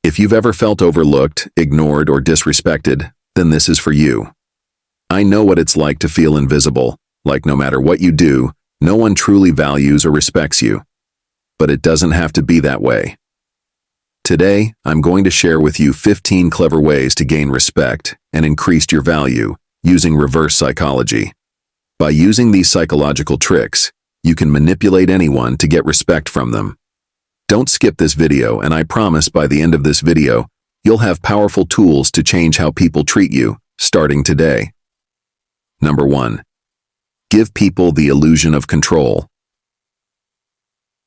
If you've ever felt overlooked, ignored, or disrespected, then this is for you. I know what it's like to feel invisible, like no matter what you do, no one truly values or respects you. But it doesn't have to be that way. Today, I'm going to share with you 15 clever ways to gain respect and increase your value using reverse psychology. By using these psychological tricks, you can manipulate anyone to get respect from them. Don't skip this video, and I promise by the end of this video, you'll have powerful tools to change how people treat you, starting today. Number 1. Give people the illusion of control.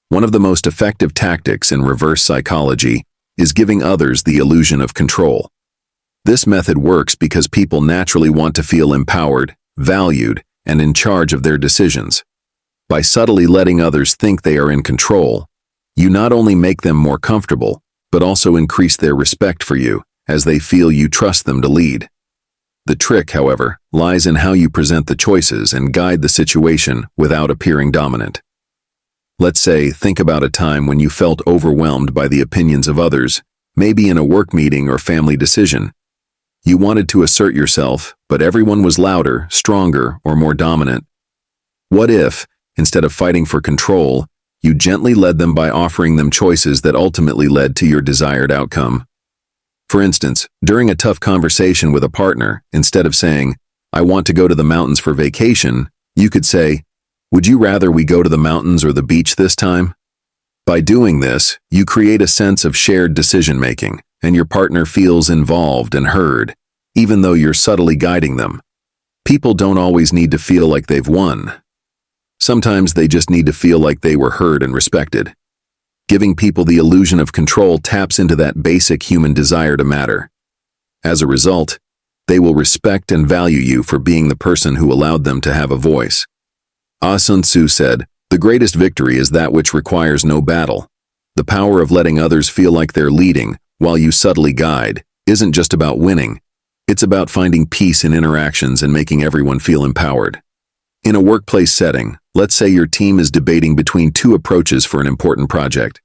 One of the most effective tactics in reverse psychology is giving others the illusion of control. This method works because people naturally want to feel empowered, valued, and in charge of their decisions. By subtly letting others think they are in control, you not only make them more comfortable, but also increase their respect for you, as they feel you trust them to lead. The trick, however, lies in how you present the choices and guide the situation without appearing dominant. Let's say, think about a time when you felt overwhelmed by the opinions of others, maybe in a work meeting or family decision. You wanted to assert yourself, but everyone was louder, stronger, or more dominant. What if, instead of fighting for control, you gently led them by offering them choices that ultimately led to your desired outcome? For instance, during a tough conversation with a partner, instead of saying, "I want to go to the mountains for vacation," you could say, "Would you rather we go to the mountains or the beach this time?" By doing this, you create a sense of shared decision-making, and your partner feels involved and heard, even though you're subtly guiding them. People don't always need to feel like they've won. Sometimes they just need to feel like they were heard and respected. Giving people the illusion of control taps into that basic human desire to matter. As a result, they will respect and value you for being the person who allowed them to have a voice. Sun Tzu said, "The greatest victory is that which requires no battle." The power of letting others feel like they're leading, while you subtly guide, isn't just about winning. It's about finding peace in interactions and making everyone feel empowered. In a workplace setting, let's say your team is debating between two approaches for an important project.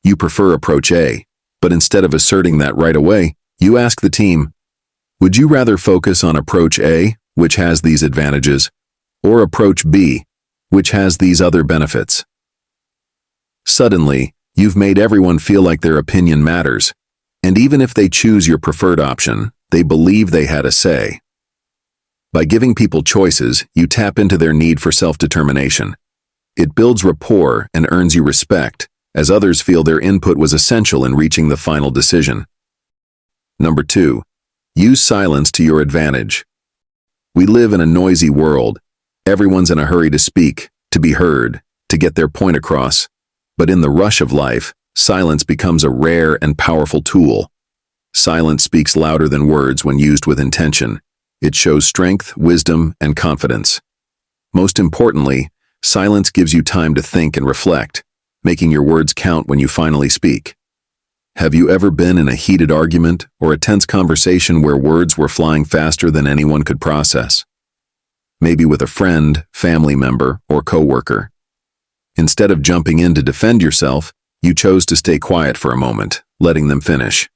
You prefer approach A, but instead of asserting that right away, you ask the team, "Would you rather focus on approach A, which has these advantages, or approach B, which has these other benefits?" Suddenly, you've made everyone feel like their opinion matters, and even if they choose your preferred option, they believe they had a say. By giving people choices, you tap into their need for self-determination. It builds rapport and earns you respect, as others feel their input was essential in reaching the final decision. Number 2. Use silence to your advantage. We live in a noisy world. Everyone's in a hurry to speak, to be heard, to get their point across. But in the rush of life, silence becomes a rare and powerful tool. Silence speaks louder than words when used with intention. It shows strength, wisdom, and confidence. Most importantly, silence gives you time to think and reflect, making your words count when you finally speak. Have you ever been in a heated argument or a tense conversation where words were flying faster than anyone could process? Maybe with a friend, family member, or coworker. Instead of jumping in to defend yourself, you chose to stay quiet for a moment, letting them finish.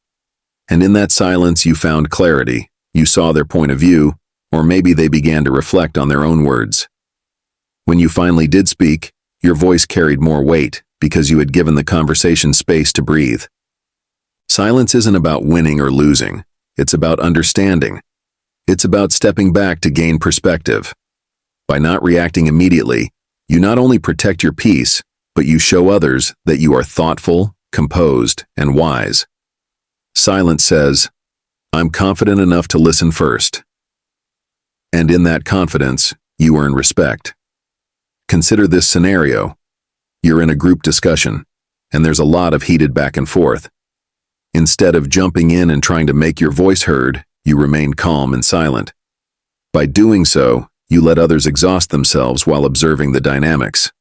And in that silence, you found clarity. You saw their point of view, or maybe they began to reflect on their own words. When you finally did speak, your voice carried more weight because you had given the conversation space to breathe. Silence isn't about winning or losing. It's about understanding. It's about stepping back to gain perspective. By not reacting immediately, you not only protect your peace, but you show others that you are thoughtful, composed, and wise. Silence says, "I'm confident enough to listen first." And in that confidence, you earn respect. Consider this scenario. You're in a group discussion, and there's a lot of heated back and forth. Instead of jumping in and trying to make your voice heard, you remain calm and silent. By doing so, you let others exhaust themselves while observing the dynamics.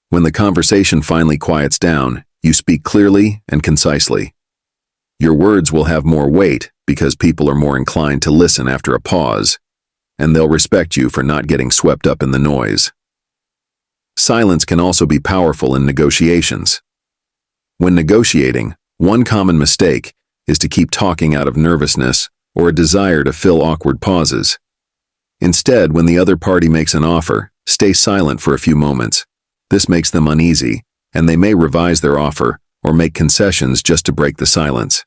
When the conversation finally quiets down, you speak clearly and concisely. Your words will have more weight because people are more inclined to listen after a pause, and they'll respect you for not getting swept up in the noise. Silence can also be powerful in negotiations. When negotiating, one common mistake is to keep talking out of nervousness or a desire to fill awkward pauses. Instead, when the other party makes an offer, stay silent for a few moments. This makes them uneasy, and they may revise their offer or make concessions just to break the silence.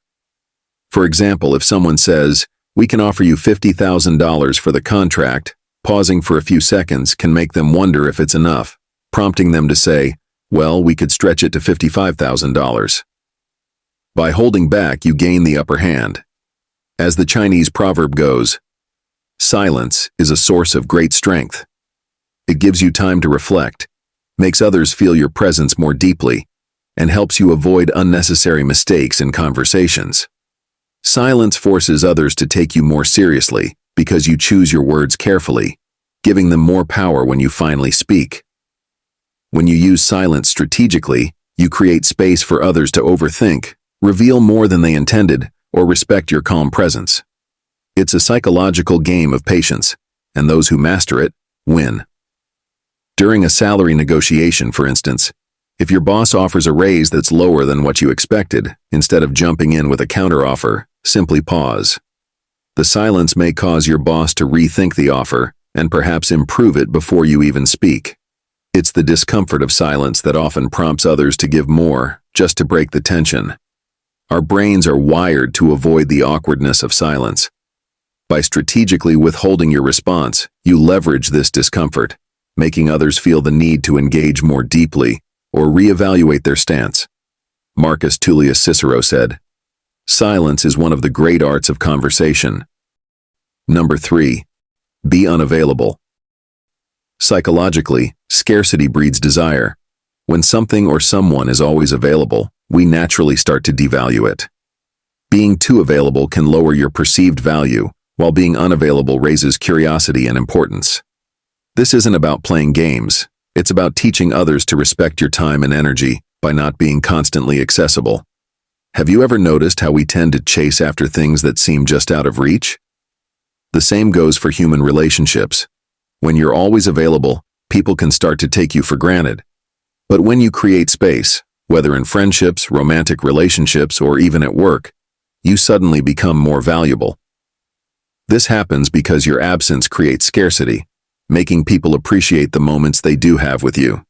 For example, if someone says, "We can offer you $50,000 for the contract," pausing for a few seconds can make them wonder if it's enough, prompting them to say, "Well, we could stretch it to $55,000. By holding back, you gain the upper hand. As the Chinese proverb goes, silence is a source of great strength. It gives you time to reflect, makes others feel your presence more deeply, and helps you avoid unnecessary mistakes in conversations. Silence forces others to take you more seriously because you choose your words carefully, giving them more power when you finally speak. When you use silence strategically, you create space for others to overthink, reveal more than they intended, or respect your calm presence. It's a psychological game of patience, and those who master it win. During a salary negotiation, for instance, if your boss offers a raise that's lower than what you expected, instead of jumping in with a counteroffer, simply pause. The silence may cause your boss to rethink the offer and perhaps improve it before you even speak. It's the discomfort of silence that often prompts others to give more, just to break the tension. Our brains are wired to avoid the awkwardness of silence. By strategically withholding your response, you leverage this discomfort, making others feel the need to engage more deeply or reevaluate their stance. Marcus Tullius Cicero said, "Silence is one of the great arts of conversation." Number 3. Be unavailable. Psychologically, scarcity breeds desire. When something or someone is always available, we naturally start to devalue it. Being too available can lower your perceived value, while being unavailable raises curiosity and importance. This isn't about playing games. It's about teaching others to respect your time and energy by not being constantly accessible. Have you ever noticed how we tend to chase after things that seem just out of reach? The same goes for human relationships. When you're always available, people can start to take you for granted. But when you create space, whether in friendships, romantic relationships, or even at work, you suddenly become more valuable. This happens because your absence creates scarcity, making people appreciate the moments they do have with you.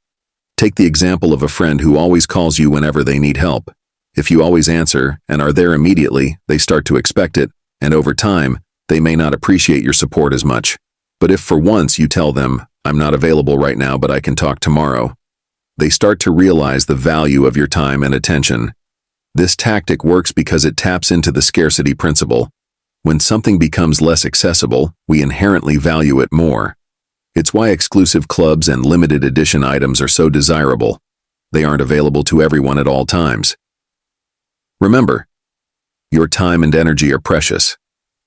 Take the example of a friend who always calls you whenever they need help. If you always answer and are there immediately, they start to expect it, and over time, they may not appreciate your support as much. But if for once you tell them, "I'm not available right now, but I can talk tomorrow," they start to realize the value of your time and attention. This tactic works because it taps into the scarcity principle. When something becomes less accessible, we inherently value it more. It's why exclusive clubs and limited edition items are so desirable. They aren't available to everyone at all times. Remember, your time and energy are precious.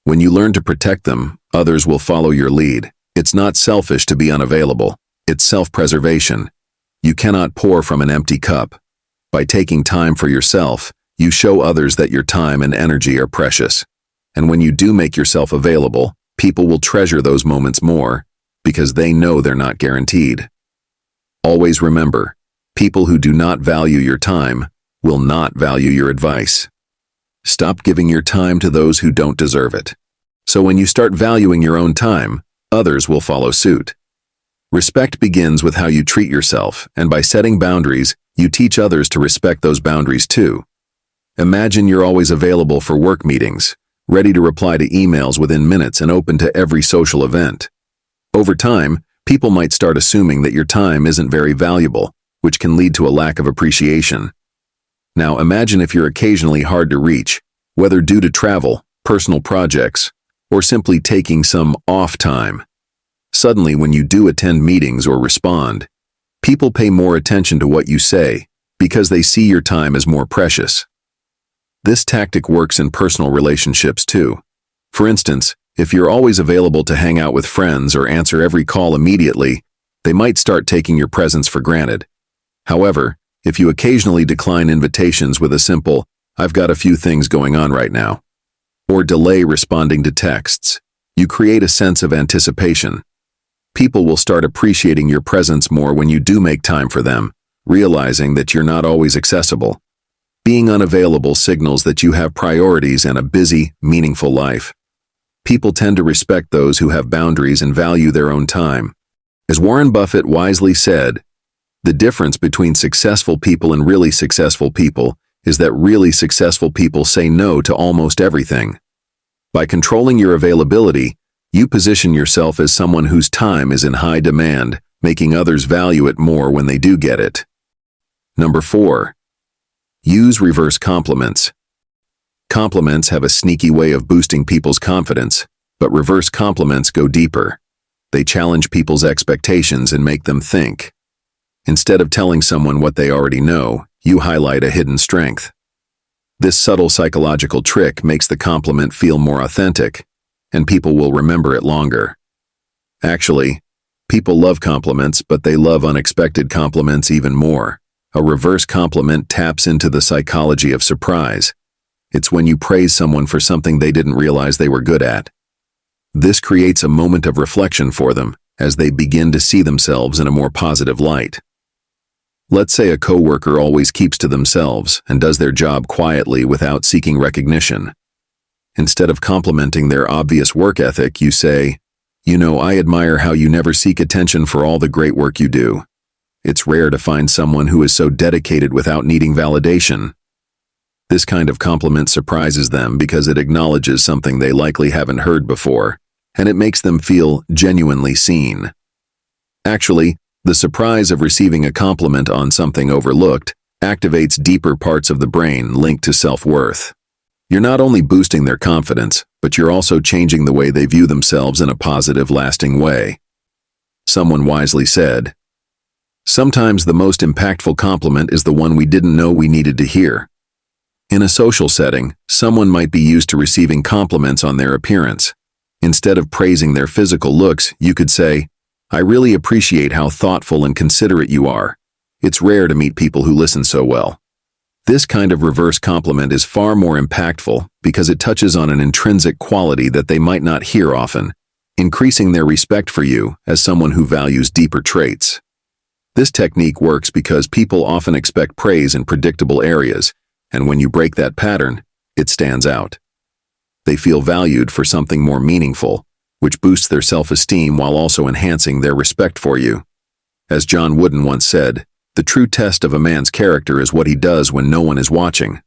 When you learn to protect them, others will follow your lead. It's not selfish to be unavailable. It's self-preservation. You cannot pour from an empty cup. By taking time for yourself, you show others that your time and energy are precious. And when you do make yourself available, people will treasure those moments more because they know they're not guaranteed. Always remember, people who do not value your time will not value your advice. Stop giving your time to those who don't deserve it. So when you start valuing your own time, others will follow suit. Respect begins with how you treat yourself, and by setting boundaries, you teach others to respect those boundaries too. Imagine you're always available for work meetings, ready to reply to emails within minutes and open to every social event. Over time, people might start assuming that your time isn't very valuable, which can lead to a lack of appreciation. Now imagine if you're occasionally hard to reach, whether due to travel, personal projects, or simply taking some off time. Suddenly, when you do attend meetings or respond, people pay more attention to what you say because they see your time as more precious. This tactic works in personal relationships too. For instance, if you're always available to hang out with friends or answer every call immediately, they might start taking your presence for granted. However, if you occasionally decline invitations with a simple, "I've got a few things going on right now," or delay responding to texts, you create a sense of anticipation. People will start appreciating your presence more when you do make time for them, realizing that you're not always accessible. Being unavailable signals that you have priorities and a busy, meaningful life. People tend to respect those who have boundaries and value their own time. As Warren Buffett wisely said, the difference between successful people and really successful people is that really successful people say no to almost everything. By controlling your availability, you position yourself as someone whose time is in high demand, making others value it more when they do get it. Number 4. Use reverse compliments. Compliments have a sneaky way of boosting people's confidence, but reverse compliments go deeper. They challenge people's expectations and make them think. Instead of telling someone what they already know, you highlight a hidden strength. This subtle psychological trick makes the compliment feel more authentic, and people will remember it longer. Actually, people love compliments, but they love unexpected compliments even more. A reverse compliment taps into the psychology of surprise. It's when you praise someone for something they didn't realize they were good at. This creates a moment of reflection for them as they begin to see themselves in a more positive light. Let's say a coworker always keeps to themselves and does their job quietly without seeking recognition. Instead of complimenting their obvious work ethic, you say, I admire how you never seek attention for all the great work you do. It's rare to find someone who is so dedicated without needing validation. This kind of compliment surprises them because it acknowledges something they likely haven't heard before, and it makes them feel genuinely seen. Actually, the surprise of receiving a compliment on something overlooked activates deeper parts of the brain linked to self-worth. You're not only boosting their confidence, but you're also changing the way they view themselves in a positive, lasting way. Someone wisely said, "Sometimes the most impactful compliment is the one we didn't know we needed to hear." In a social setting, someone might be used to receiving compliments on their appearance. Instead of praising their physical looks, you could say, "I really appreciate how thoughtful and considerate you are. It's rare to meet people who listen so well." This kind of reverse compliment is far more impactful because it touches on an intrinsic quality that they might not hear often, increasing their respect for you as someone who values deeper traits. This technique works because people often expect praise in predictable areas, and when you break that pattern, it stands out. They feel valued for something more meaningful, which boosts their self-esteem while also enhancing their respect for you. As John Wooden once said, "The true test of a man's character is what he does when no one is watching."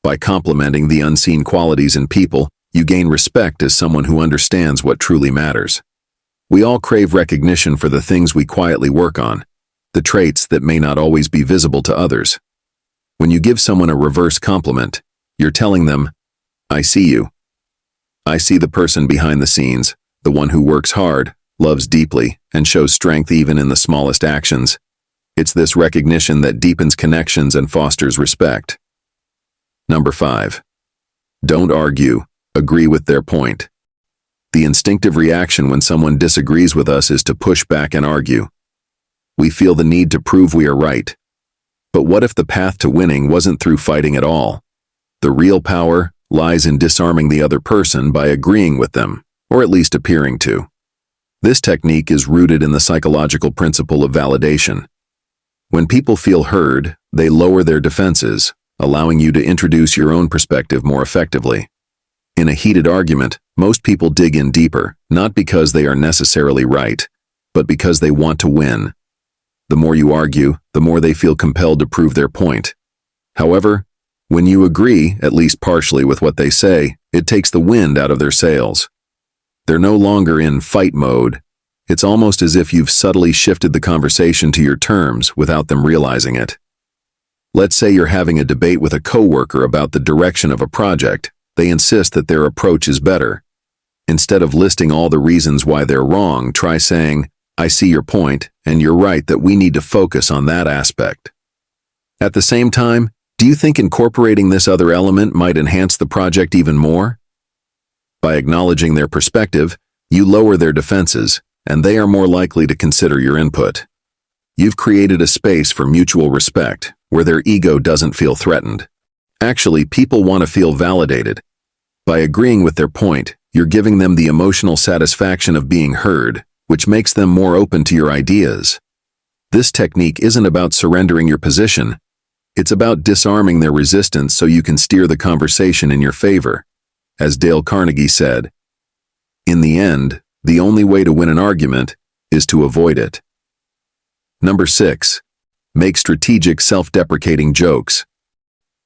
By complimenting the unseen qualities in people, you gain respect as someone who understands what truly matters. We all crave recognition for the things we quietly work on, the traits that may not always be visible to others. When you give someone a reverse compliment, you're telling them, "I see you. I see the person behind the scenes, the one who works hard, loves deeply, and shows strength even in the smallest actions." It's this recognition that deepens connections and fosters respect. Number 5. Don't argue, agree with their point. The instinctive reaction when someone disagrees with us is to push back and argue. We feel the need to prove we are right. But what if the path to winning wasn't through fighting at all? The real power lies in disarming the other person by agreeing with them, or at least appearing to. This technique is rooted in the psychological principle of validation. When people feel heard, they lower their defenses, allowing you to introduce your own perspective more effectively. In a heated argument, most people dig in deeper, not because they are necessarily right, but because they want to win. The more you argue, the more they feel compelled to prove their point. However, when you agree, at least partially with what they say, it takes the wind out of their sails. They're no longer in fight mode. It's almost as if you've subtly shifted the conversation to your terms without them realizing it. Let's say you're having a debate with a coworker about the direction of a project. They insist that their approach is better. Instead of listing all the reasons why they're wrong, try saying, "I see your point, and you're right that we need to focus on that aspect." At the same time, do you think incorporating this other element might enhance the project even more? By acknowledging their perspective, you lower their defenses, and they are more likely to consider your input. You've created a space for mutual respect, where their ego doesn't feel threatened. Actually, people want to feel validated. By agreeing with their point, you're giving them the emotional satisfaction of being heard, which makes them more open to your ideas. This technique isn't about surrendering your position. It's about disarming their resistance so you can steer the conversation in your favor. As Dale Carnegie said, "In the end, the only way to win an argument is to avoid it." Number 6. Make strategic self-deprecating jokes.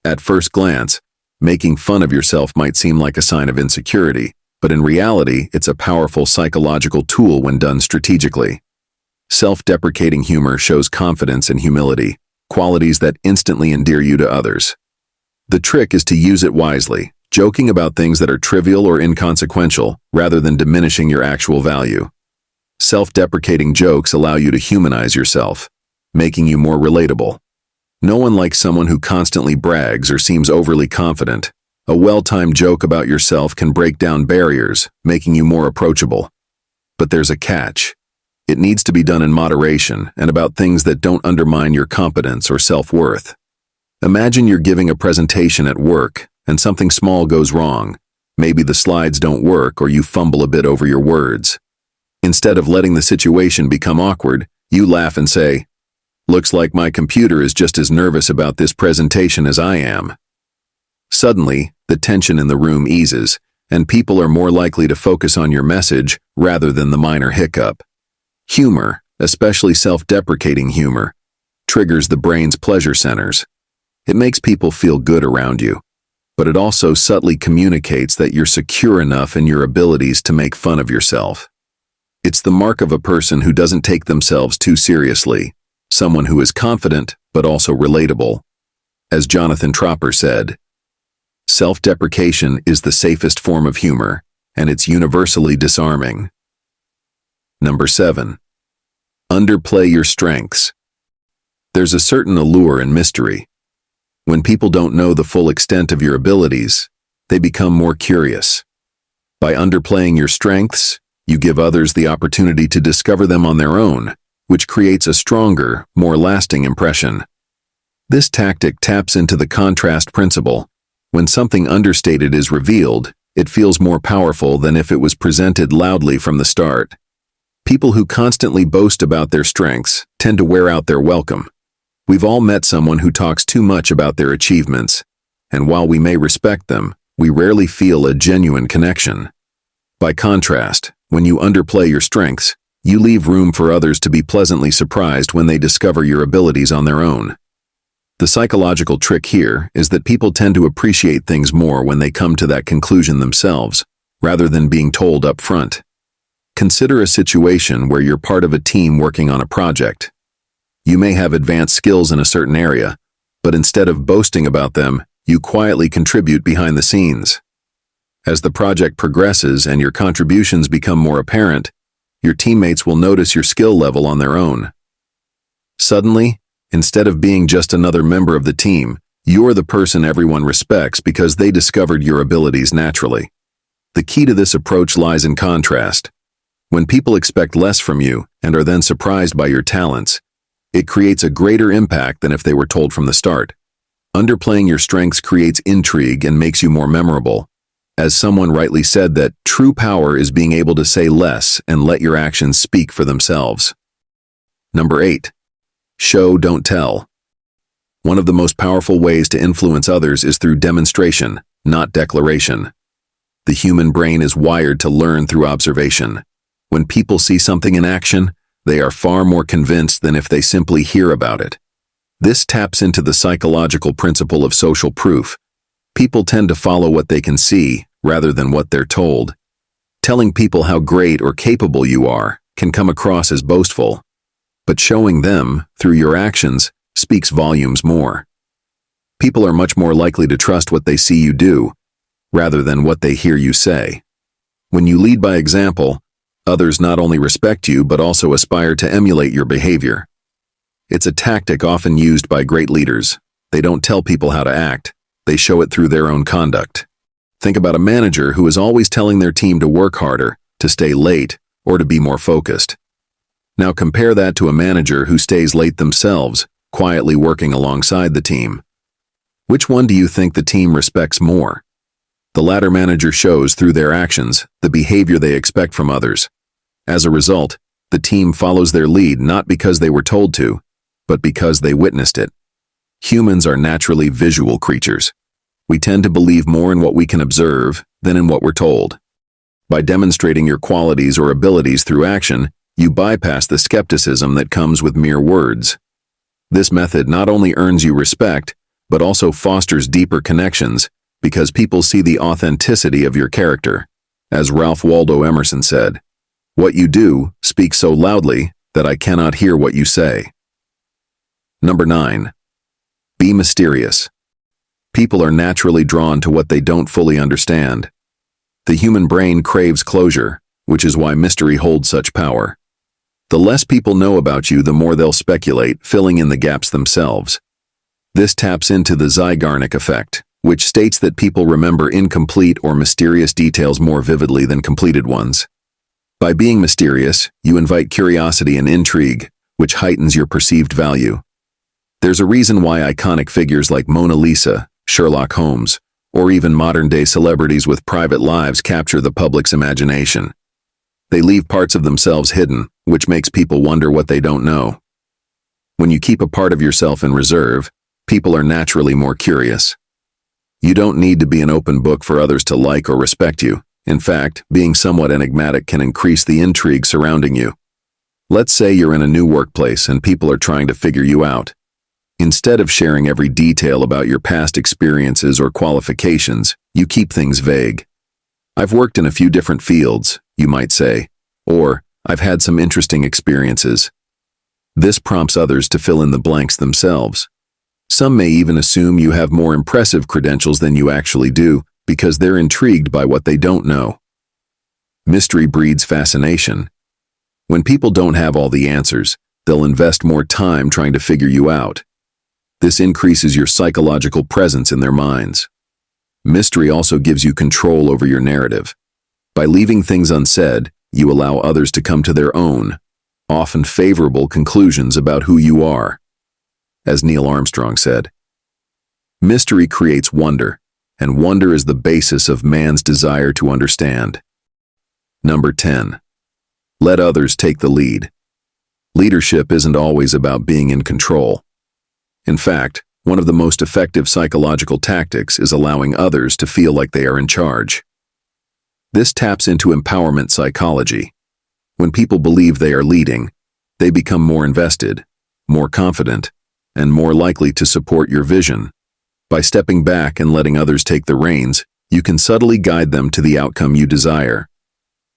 At first glance, making fun of yourself might seem like a sign of insecurity, but in reality, it's a powerful psychological tool when done strategically. Self-deprecating humor shows confidence and humility, qualities that instantly endear you to others. The trick is to use it wisely, joking about things that are trivial or inconsequential rather than diminishing your actual value. Self-deprecating jokes allow you to humanize yourself, making you more relatable. No one likes someone who constantly brags or seems overly confident. A well-timed joke about yourself can break down barriers, making you more approachable. But there's a catch. It needs to be done in moderation and about things that don't undermine your competence or self-worth. Imagine you're giving a presentation at work and something small goes wrong. Maybe the slides don't work or you fumble a bit over your words. Instead of letting the situation become awkward, you laugh and say, "Looks like my computer is just as nervous about this presentation as I am." Suddenly, the tension in the room eases, and people are more likely to focus on your message rather than the minor hiccup. Humor, especially self-deprecating humor, triggers the brain's pleasure centers. It makes people feel good around you, but it also subtly communicates that you're secure enough in your abilities to make fun of yourself. It's the mark of a person who doesn't take themselves too seriously, someone who is confident but also relatable. As Jonathan Tropper said, "Self-deprecation is the safest form of humor, and it's universally disarming." Number 7. Underplay your strengths. There's a certain allure in mystery. When people don't know the full extent of your abilities, they become more curious. By underplaying your strengths, you give others the opportunity to discover them on their own, which creates a stronger, more lasting impression. This tactic taps into the contrast principle. When something understated is revealed, it feels more powerful than if it was presented loudly from the start. People who constantly boast about their strengths tend to wear out their welcome. We've all met someone who talks too much about their achievements, and while we may respect them, we rarely feel a genuine connection. By contrast, when you underplay your strengths, you leave room for others to be pleasantly surprised when they discover your abilities on their own. The psychological trick here is that people tend to appreciate things more when they come to that conclusion themselves, rather than being told up front. Consider a situation where you're part of a team working on a project. You may have advanced skills in a certain area, but instead of boasting about them, you quietly contribute behind the scenes. As the project progresses and your contributions become more apparent, your teammates will notice your skill level on their own. Suddenly, instead of being just another member of the team, you're the person everyone respects because they discovered your abilities naturally. The key to this approach lies in contrast. When people expect less from you and are then surprised by your talents, it creates a greater impact than if they were told from the start. Underplaying your strengths creates intrigue and makes you more memorable. As someone rightly said, that true power is being able to say less and let your actions speak for themselves. Number 8. Show, don't tell. One of the most powerful ways to influence others is through demonstration, not declaration. The human brain is wired to learn through observation. When people see something in action, they are far more convinced than if they simply hear about it. This taps into the psychological principle of social proof. People tend to follow what they can see rather than what they're told. Telling people how great or capable you are can come across as boastful, but showing them, through your actions, speaks volumes more. People are much more likely to trust what they see you do, rather than what they hear you say. When you lead by example, others not only respect you but also aspire to emulate your behavior. It's a tactic often used by great leaders. They don't tell people how to act, they show it through their own conduct. Think about a manager who is always telling their team to work harder, to stay late, or to be more focused. Now compare that to a manager who stays late themselves, quietly working alongside the team. Which one do you think the team respects more? The latter manager shows through their actions the behavior they expect from others. As a result, the team follows their lead not because they were told to, but because they witnessed it. Humans are naturally visual creatures. We tend to believe more in what we can observe than in what we're told. By demonstrating your qualities or abilities through action, you bypass the skepticism that comes with mere words. This method not only earns you respect, but also fosters deeper connections because people see the authenticity of your character. As Ralph Waldo Emerson said, "What you do speaks so loudly that I cannot hear what you say." Number 9. Be mysterious. People are naturally drawn to what they don't fully understand. The human brain craves closure, which is why mystery holds such power. The less people know about you, the more they'll speculate, filling in the gaps themselves. This taps into the Zeigarnik effect, which states that people remember incomplete or mysterious details more vividly than completed ones. By being mysterious, you invite curiosity and intrigue, which heightens your perceived value. There's a reason why iconic figures like Mona Lisa, Sherlock Holmes, or even modern-day celebrities with private lives capture the public's imagination. They leave parts of themselves hidden, which makes people wonder what they don't know. When you keep a part of yourself in reserve, people are naturally more curious. You don't need to be an open book for others to like or respect you. In fact, being somewhat enigmatic can increase the intrigue surrounding you. Let's say you're in a new workplace and people are trying to figure you out. Instead of sharing every detail about your past experiences or qualifications, you keep things vague. "I've worked in a few different fields," you might say, or "I've had some interesting experiences." This prompts others to fill in the blanks themselves. Some may even assume you have more impressive credentials than you actually do because they're intrigued by what they don't know. Mystery breeds fascination. When people don't have all the answers, they'll invest more time trying to figure you out. This increases your psychological presence in their minds. Mystery also gives you control over your narrative. By leaving things unsaid, you allow others to come to their own, often favorable conclusions about who you are. As Neil Armstrong said, "Mystery creates wonder, and wonder is the basis of man's desire to understand." Number 10. Let others take the lead. Leadership isn't always about being in control. In fact, one of the most effective psychological tactics is allowing others to feel like they are in charge. This taps into empowerment psychology. When people believe they are leading, they become more invested, more confident, and more likely to support your vision. By stepping back and letting others take the reins, you can subtly guide them to the outcome you desire.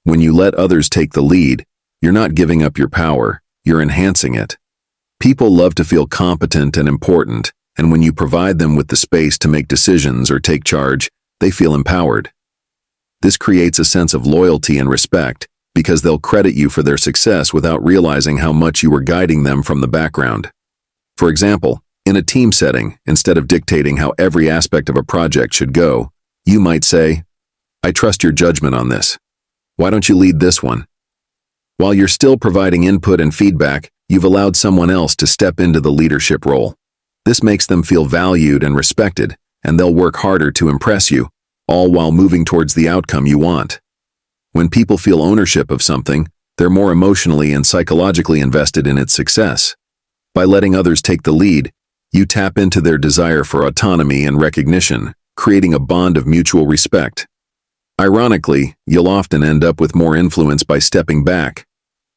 When you let others take the lead, you're not giving up your power, you're enhancing it. People love to feel competent and important, and when you provide them with the space to make decisions or take charge, they feel empowered. This creates a sense of loyalty and respect because they'll credit you for their success without realizing how much you were guiding them from the background. For example, in a team setting, instead of dictating how every aspect of a project should go, you might say, "I trust your judgment on this. Why don't you lead this one?" While you're still providing input and feedback, you've allowed someone else to step into the leadership role. This makes them feel valued and respected, and they'll work harder to impress you, all while moving towards the outcome you want. When people feel ownership of something, they're more emotionally and psychologically invested in its success. By letting others take the lead, you tap into their desire for autonomy and recognition, creating a bond of mutual respect. Ironically, you'll often end up with more influence by stepping back,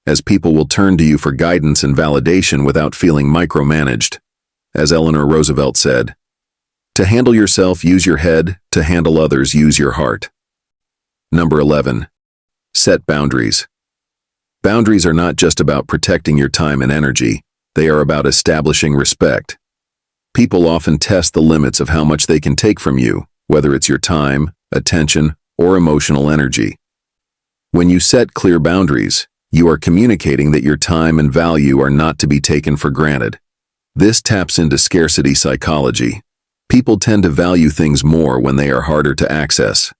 as people will turn to you for guidance and validation without feeling micromanaged. As Eleanor Roosevelt said, "To handle yourself, use your head. To handle others, use your heart." Number 11. Set boundaries. Boundaries are not just about protecting your time and energy, they are about establishing respect. People often test the limits of how much they can take from you, whether it's your time, attention, or emotional energy. When you set clear boundaries, you are communicating that your time and value are not to be taken for granted. This taps into scarcity psychology. People tend to value things more when they are harder to access.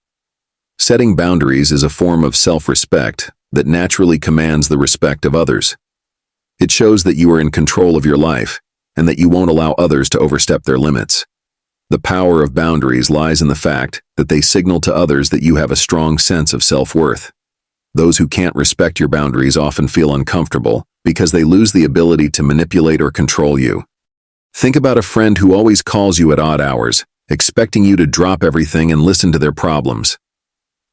Setting boundaries is a form of self-respect that naturally commands the respect of others. It shows that you are in control of your life and that you won't allow others to overstep their limits. The power of boundaries lies in the fact that they signal to others that you have a strong sense of self-worth. Those who can't respect your boundaries often feel uncomfortable because they lose the ability to manipulate or control you. Think about a friend who always calls you at odd hours, expecting you to drop everything and listen to their problems.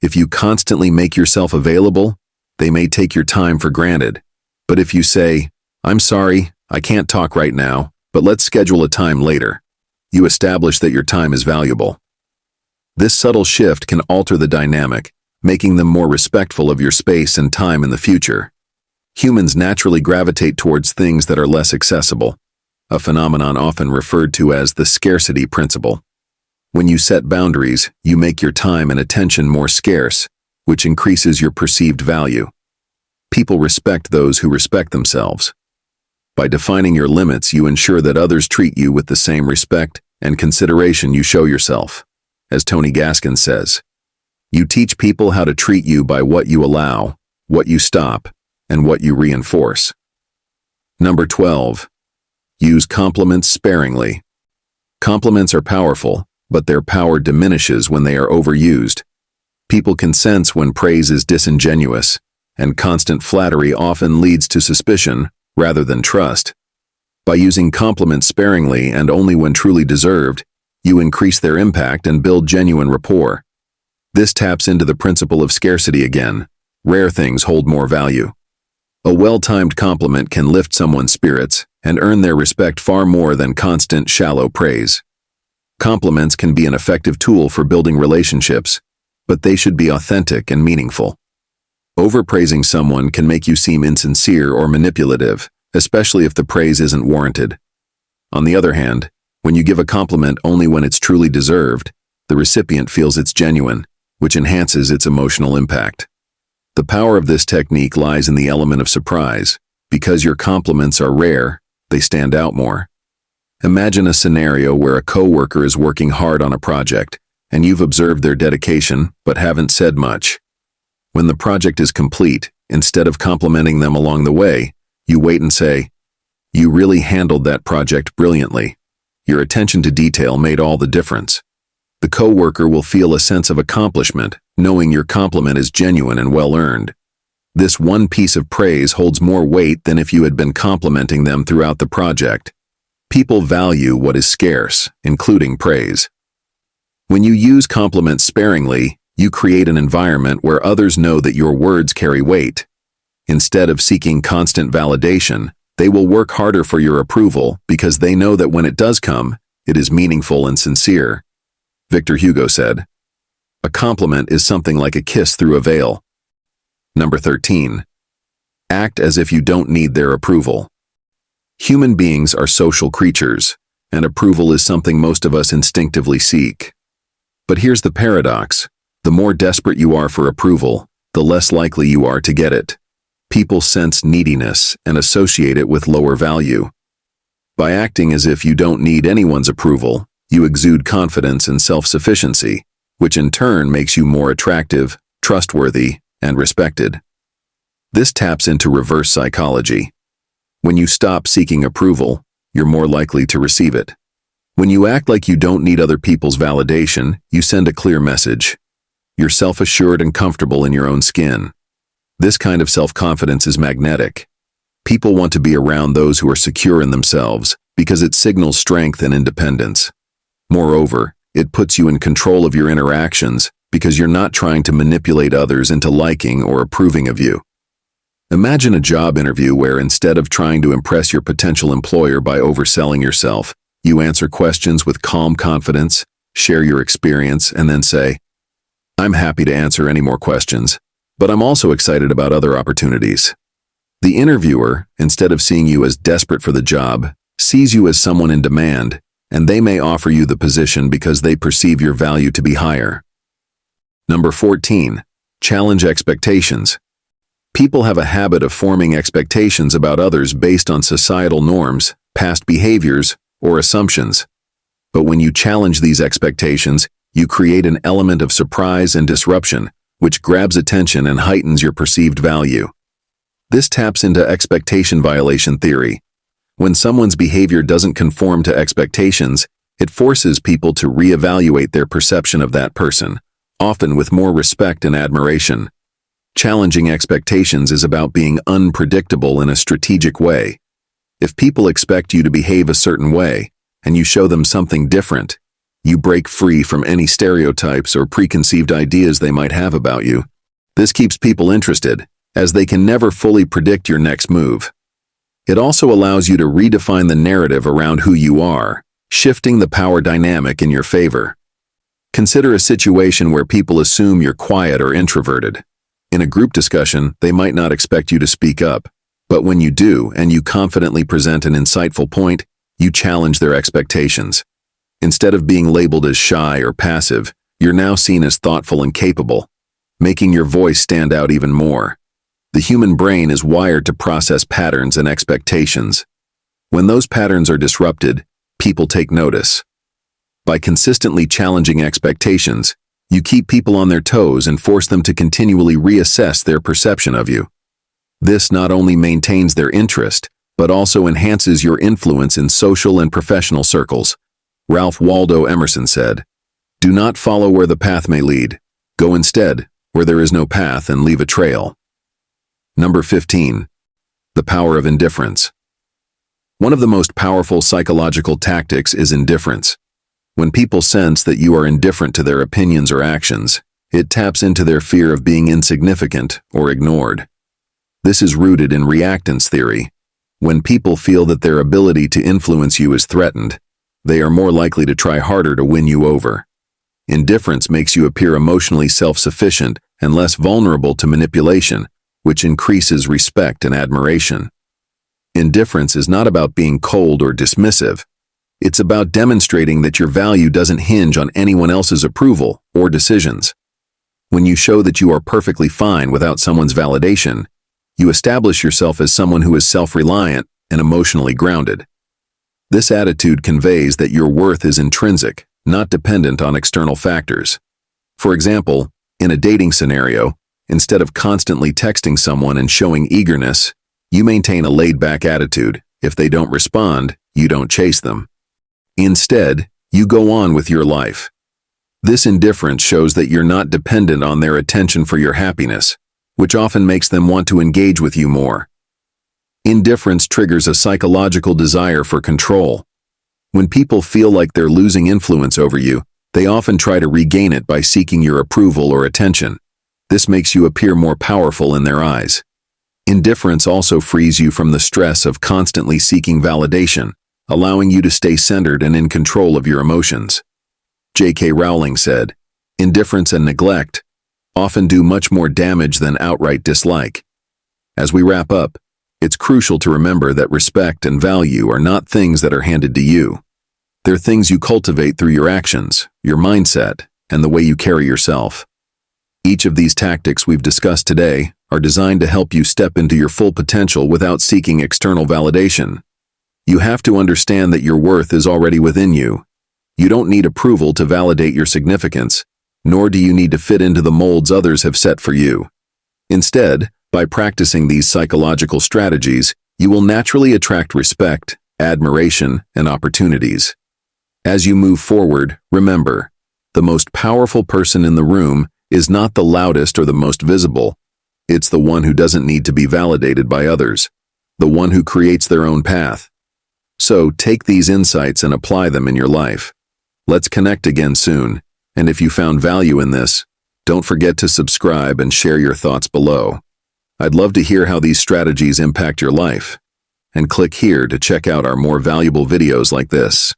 If you constantly make yourself available, they may take your time for granted. But if you say, "I'm sorry, I can't talk right now, but let's schedule a time later," you establish that your time is valuable. This subtle shift can alter the dynamic, making them more respectful of your space and time in the future. Humans naturally gravitate towards things that are less accessible, a phenomenon often referred to as the scarcity principle. When you set boundaries, you make your time and attention more scarce, which increases your perceived value. People respect those who respect themselves. By defining your limits, you ensure that others treat you with the same respect and consideration you show yourself. As Tony Gaskin says, you teach people how to treat you by what you allow, what you stop, and what you reinforce. Number 12. Use compliments sparingly. Compliments are powerful, but their power diminishes when they are overused. People can sense when praise is disingenuous, and constant flattery often leads to suspicion rather than trust. By using compliments sparingly and only when truly deserved, you increase their impact and build genuine rapport. This taps into the principle of scarcity again. Rare things hold more value. A well-timed compliment can lift someone's spirits and earn their respect far more than constant, shallow praise. Compliments can be an effective tool for building relationships, but they should be authentic and meaningful. Overpraising someone can make you seem insincere or manipulative, especially if the praise isn't warranted. On the other hand, when you give a compliment only when it's truly deserved, the recipient feels it's genuine, which enhances its emotional impact. The power of this technique lies in the element of surprise. Because your compliments are rare, they stand out more. Imagine a scenario where a coworker is working hard on a project, and you've observed their dedication but haven't said much. When the project is complete, instead of complimenting them along the way, you wait and say, "You really handled that project brilliantly. Your attention to detail made all the difference." The coworker will feel a sense of accomplishment, knowing your compliment is genuine and well-earned. This one piece of praise holds more weight than if you had been complimenting them throughout the project. People value what is scarce, including praise. When you use compliments sparingly, you create an environment where others know that your words carry weight. Instead of seeking constant validation, they will work harder for your approval because they know that when it does come, it is meaningful and sincere. Victor Hugo said, "A compliment is something like a kiss through a veil." Number 13. Act as if you don't need their approval. Human beings are social creatures, and approval is something most of us instinctively seek. But here's the paradox. The more desperate you are for approval, the less likely you are to get it. People sense neediness and associate it with lower value. By acting as if you don't need anyone's approval, you exude confidence and self-sufficiency, which in turn makes you more attractive, trustworthy, and respected. This taps into reverse psychology. When you stop seeking approval, you're more likely to receive it. When you act like you don't need other people's validation, you send a clear message. You're self-assured and comfortable in your own skin. This kind of self-confidence is magnetic. People want to be around those who are secure in themselves because it signals strength and independence. Moreover, it puts you in control of your interactions because you're not trying to manipulate others into liking or approving of you. Imagine a job interview where instead of trying to impress your potential employer by overselling yourself, you answer questions with calm confidence, share your experience, and then say, "I'm happy to answer any more questions, but I'm also excited about other opportunities." The interviewer, instead of seeing you as desperate for the job, sees you as someone in demand, and they may offer you the position because they perceive your value to be higher. Number 14. Challenge expectations. People have a habit of forming expectations about others based on societal norms, past behaviors, or assumptions. But when you challenge these expectations, you create an element of surprise and disruption, which grabs attention and heightens your perceived value. This taps into expectation violation theory. When someone's behavior doesn't conform to expectations, it forces people to reevaluate their perception of that person, often with more respect and admiration. Challenging expectations is about being unpredictable in a strategic way. If people expect you to behave a certain way, and you show them something different, you break free from any stereotypes or preconceived ideas they might have about you. This keeps people interested, as they can never fully predict your next move. It also allows you to redefine the narrative around who you are, shifting the power dynamic in your favor. Consider a situation where people assume you're quiet or introverted. In a group discussion, they might not expect you to speak up, but when you do and you confidently present an insightful point, you challenge their expectations. Instead of being labeled as shy or passive, you're now seen as thoughtful and capable, making your voice stand out even more. The human brain is wired to process patterns and expectations. When those patterns are disrupted, people take notice. By consistently challenging expectations, you keep people on their toes and force them to continually reassess their perception of you. This not only maintains their interest, but also enhances your influence in social and professional circles. Ralph Waldo Emerson said, "Do not follow where the path may lead. Go instead, where there is no path, and leave a trail." Number 15. The power of indifference. One of the most powerful psychological tactics is indifference. When people sense that you are indifferent to their opinions or actions, it taps into their fear of being insignificant or ignored. This is rooted in reactance theory. When people feel that their ability to influence you is threatened, they are more likely to try harder to win you over. Indifference makes you appear emotionally self-sufficient and less vulnerable to manipulation, which increases respect and admiration. Indifference is not about being cold or dismissive. It's about demonstrating that your value doesn't hinge on anyone else's approval or decisions. When you show that you are perfectly fine without someone's validation, you establish yourself as someone who is self-reliant and emotionally grounded. This attitude conveys that your worth is intrinsic, not dependent on external factors. For example, in a dating scenario, instead of constantly texting someone and showing eagerness, you maintain a laid-back attitude. If they don't respond, you don't chase them. Instead, you go on with your life. This indifference shows that you're not dependent on their attention for your happiness, which often makes them want to engage with you more. Indifference triggers a psychological desire for control. When people feel like they're losing influence over you, they often try to regain it by seeking your approval or attention. This makes you appear more powerful in their eyes. Indifference also frees you from the stress of constantly seeking validation, allowing you to stay centered and in control of your emotions. J.K. Rowling said, "Indifference and neglect often do much more damage than outright dislike." As we wrap up, it's crucial to remember that respect and value are not things that are handed to you. They're things you cultivate through your actions, your mindset, and the way you carry yourself. Each of these tactics we've discussed today are designed to help you step into your full potential without seeking external validation. You have to understand that your worth is already within you. You don't need approval to validate your significance, nor do you need to fit into the molds others have set for you. Instead, by practicing these psychological strategies, you will naturally attract respect, admiration, and opportunities. As you move forward, remember, the most powerful person in the room is not the loudest or the most visible. It's the one who doesn't need to be validated by others, the one who creates their own path. So take these insights and apply them in your life. Let's connect again soon, and if you found value in this, don't forget to subscribe and share your thoughts below. I'd love to hear how these strategies impact your life. And click here to check out our more valuable videos like this.